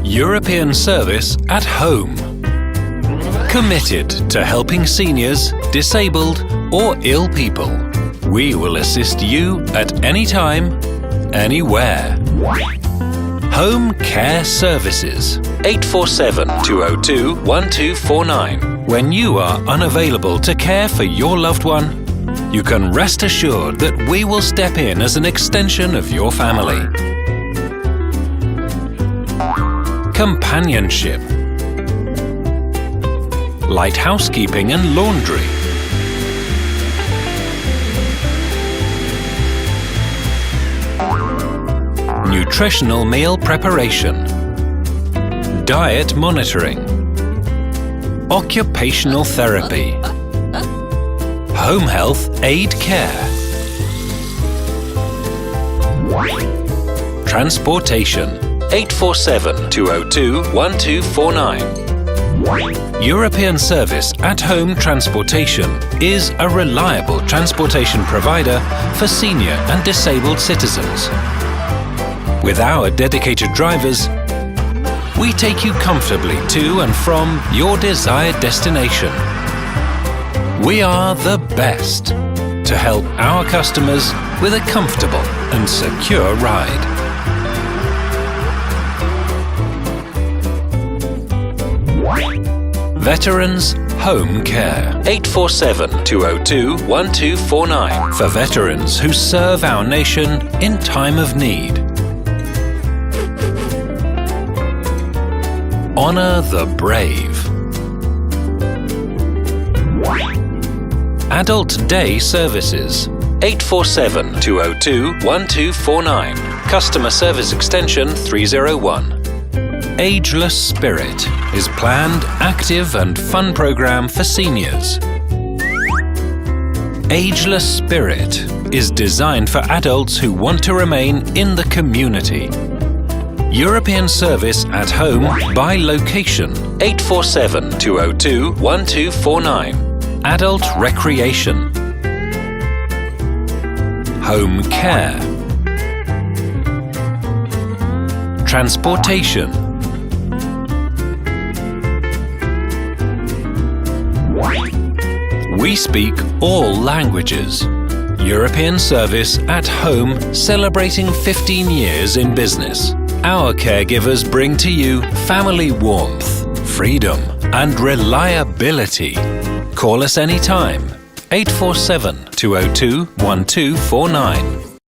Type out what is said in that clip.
European service at home. Committed to helping seniors, disabled or ill people. We will assist you at any time, anywhere. Home Care Services 847-202-1249. When you are unavailable to care for your loved one, you can rest assured that we will step in as an extension of your family. Companionship, light housekeeping and laundry, nutritional meal preparation, diet monitoring, occupational therapy, home health aid care, transportation 847-202-1249. European Service at Home Transportation is a reliable transportation provider for senior and disabled citizens. With our dedicated drivers, we take you comfortably to and from your desired destination. We are the best to help our customers with a comfortable and secure ride. Veterans Home Care 847-202-1249 for veterans who serve our nation in time of need. Honor the brave. Adult Day Services 847-202-1249. Customer Service Extension 301. Ageless Spirit is planned, active and fun program for seniors. Ageless Spirit is designed for adults who want to remain in the community. European Service at Home by location 847-202-1249. Adult Recreation, Home Care, Transportation, we speak all languages. European Service at Home celebrating 15 years in business. Our caregivers bring to you family warmth, freedom and reliability. Call us anytime. 847-202-1249.